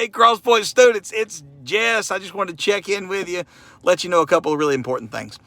Hey, Crosspoint students, it's Jess. I just wanted to check in with you, let you know a couple of really important things.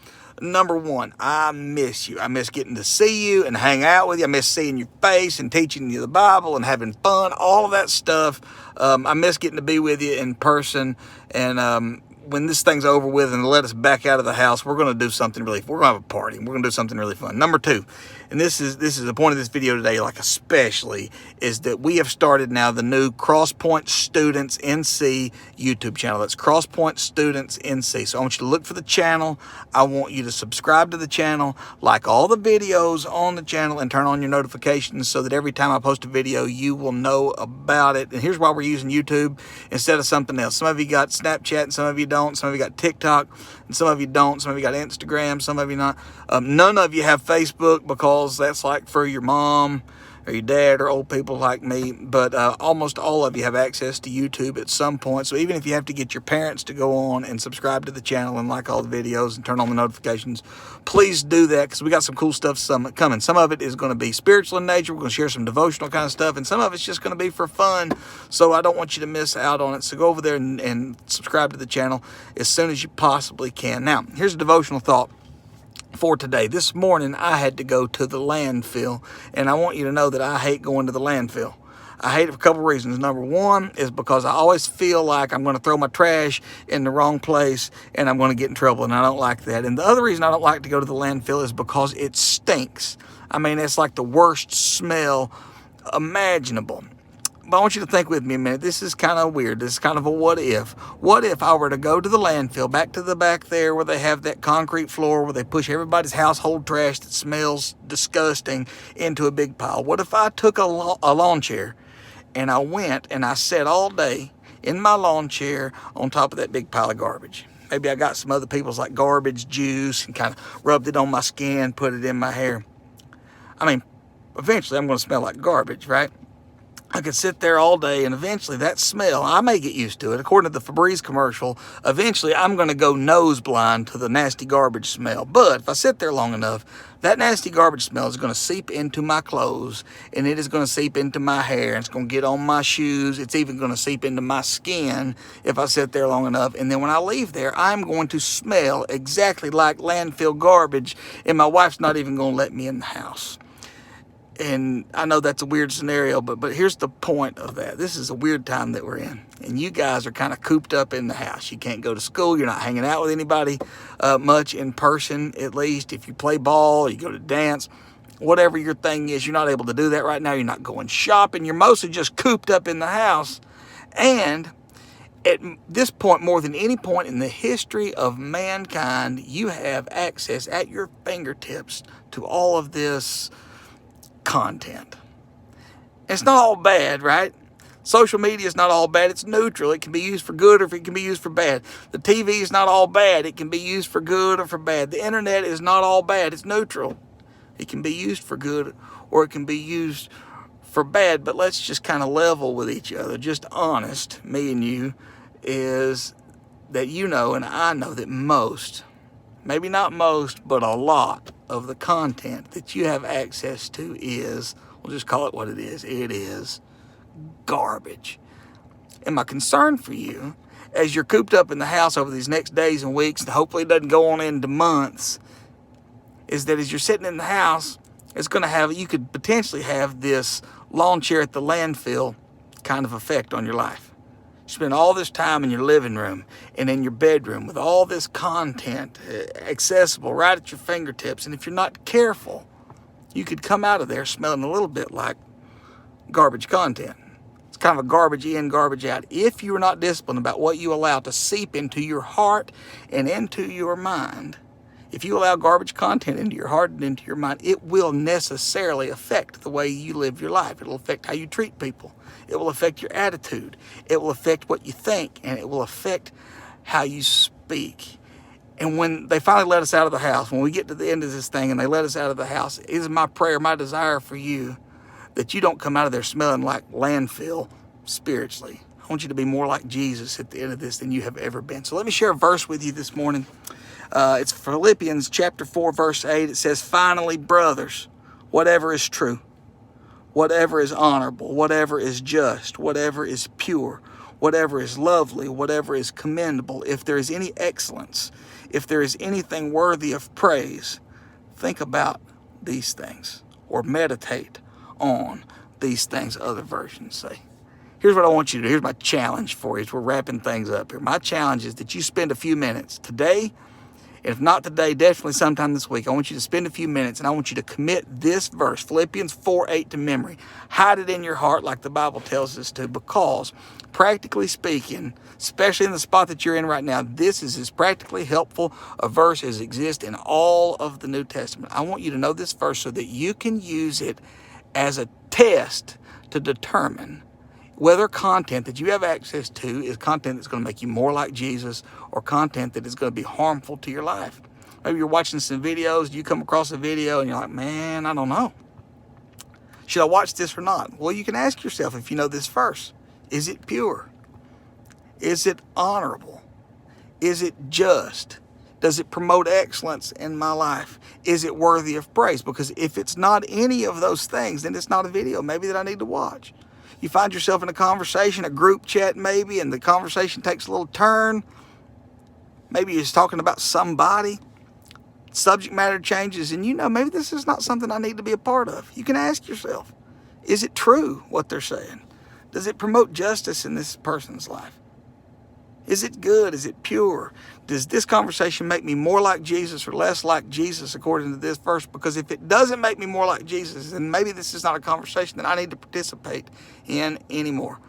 Number one, I miss you. I miss getting to see you and hang out with you. I miss seeing your face and teaching you the Bible and having fun, all of that stuff. I miss getting to be with you in person. And when this thing's over with and let us back out of the house, we're going to do something really, we're going to have a party. We're going to do something really fun. Number two, and this is the point of this video today, like especially, is that we have started now the new Crosspoint Students NC YouTube channel. That's Crosspoint Students NC. So I want you to look for the channel. I want you to subscribe to the channel, like all the videos on the channel, and turn on your notifications so that every time I post a video, you will know about it. And here's why we're using YouTube instead of something else. Some of you got Snapchat and some of you don't. Some of you got TikTok and some of you don't. Some of you got Instagram, some of you not. None of you have Facebook because that's like for your mom or your dad or old people like me, but almost all of you have access to YouTube at some point. So even if you have to get your parents to go on and subscribe to the channel and like all the videos and turn on the notifications, please do that, because we got some cool stuff coming. Some of it is going to be spiritual in nature. We're going to share some devotional kind of stuff, and some of it's just going to be for fun. So I don't want you to miss out on it. So go over there and subscribe to the channel as soon as you possibly can. Now, here's a devotional thought for today. This morning I had to go to the landfill, and I want you to know that I hate going to the landfill. I hate it for a couple of reasons. Number one is because I always feel like I'm going to throw my trash in the wrong place and I'm going to get in trouble, and I don't like that. And the other reason I don't like to go to the landfill is because it stinks. I mean, it's like the worst smell imaginable. But I want you to think with me a minute. This is kind of weird. This is kind of a what if. What if I were to go to the landfill, back to the back there where they have that concrete floor where they push everybody's household trash that smells disgusting into a big pile? What if I took a lawn chair and I went and I sat all day in my lawn chair on top of that big pile of garbage? Maybe I got some other people's like garbage juice and kind of rubbed it on my skin, put it in my hair. I mean, eventually I'm going to smell like garbage, right? I could sit there all day, and eventually that smell, I may get used to it. According to the Febreze commercial, eventually I'm going to go nose blind to the nasty garbage smell. But if I sit there long enough, that nasty garbage smell is going to seep into my clothes, and it is going to seep into my hair, and it's going to get on my shoes. It's even going to seep into my skin if I sit there long enough. And then when I leave there, I'm going to smell exactly like landfill garbage, and my wife's not even going to let me in the house. And I know that's a weird scenario, but here's the point of that. This is a weird time that we're in, and you guys are kind of cooped up in the house. You can't go to school. You're not hanging out with anybody much in person, at least. If you play ball, you go to dance, whatever your thing is, you're not able to do that right now. You're not going shopping. You're mostly just cooped up in the house. And at this point, more than any point in the history of mankind, you have access at your fingertips to all of this content. It's not all bad, right? Social media is not all bad. It's neutral. It can be used for good or it can be used for bad. The TV is not all bad. It can be used for good or for bad. The internet is not all bad. It's neutral. It can be used for good or it can be used for bad. But let's just kind of level with each other. Just honest, me and you, is that you know and I know that most, maybe not most, but a lot of the content that you have access to is, we'll just call it what it is garbage. And my concern for you, as you're cooped up in the house over these next days and weeks, and hopefully it doesn't go on into months, is that as you're sitting in the house, it's going to have, you could potentially have this lawn chair at the landfill kind of effect on your life. You spend all this time in your living room and in your bedroom with all this content accessible right at your fingertips. And if you're not careful, you could come out of there smelling a little bit like garbage content. It's kind of a garbage in, garbage out. If you're not disciplined about what you allow to seep into your heart and into your mind, if you allow garbage content into your heart and into your mind, it will necessarily affect the way you live your life. It'll affect how you treat people. It will affect your attitude. It will affect what you think, and it will affect how you speak. And when they finally let us out of the house, when we get to the end of this thing and they let us out of the house, it is my prayer, my desire for you, that you don't come out of there smelling like landfill spiritually. I want you to be more like Jesus at the end of this than you have ever been. So let me share a verse with you this morning. It's Philippians chapter 4, verse 8. It says, "Finally, brothers, whatever is true, whatever is honorable, whatever is just, whatever is pure, whatever is lovely, whatever is commendable, if there is any excellence, if there is anything worthy of praise, think about these things, or meditate on these things, other versions say. Here's what I want you to do. Here's my challenge for you as we're wrapping things up here. My challenge is that you spend a few minutes today, and if not today, definitely sometime this week. I want you to spend a few minutes, and I want you to commit this verse, Philippians 4:8, to memory. Hide it in your heart like the Bible tells us to, because practically speaking, especially in the spot that you're in right now, this is as practically helpful a verse as exists in all of the New Testament. I want you to know this verse so that you can use it as a test to determine whether content that you have access to is content that's going to make you more like Jesus, or content that is going to be harmful to your life. Maybe you're watching some videos, you come across a video and you're like, man, I don't know. Should I watch this or not? Well, you can ask yourself, if you know this verse, is it pure? Is it honorable? Is it just? Does it promote excellence in my life? Is it worthy of praise? Because if it's not any of those things, then it's not a video maybe that I need to watch. You find yourself in a conversation, a group chat maybe, and the conversation takes a little turn. Maybe you're talking about somebody. Subject matter changes, and maybe this is not something I need to be a part of. You can ask yourself, is it true what they're saying? Does it promote justice in this person's life? Is it good? Is it pure? Does this conversation make me more like Jesus or less like Jesus according to this verse? Because if it doesn't make me more like Jesus, then maybe this is not a conversation that I need to participate in anymore.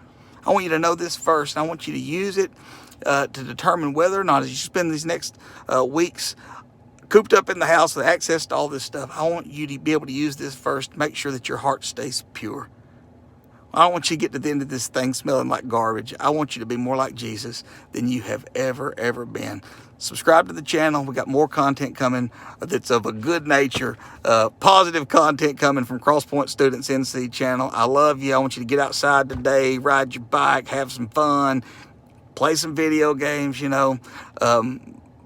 I want you to know this verse, and I want you to use it to determine whether or not, as you spend these next weeks cooped up in the house with access to all this stuff, I want you to be able to use this verse to make sure that your heart stays pure. I don't want you to get to the end of this thing smelling like garbage. I want you to be more like Jesus than you have ever been. Subscribe to the channel. We got more content coming that's of a good nature, positive content coming from Crosspoint Students NC channel. I love you. I want you to get outside today, ride your bike, have some fun, play some video games,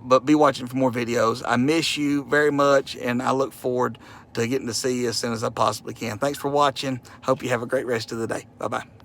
but be watching for more videos. I miss you very much, and I look forward to getting to see you as soon as I possibly can. Thanks for watching. Hope you have a great rest of the day. Bye-bye.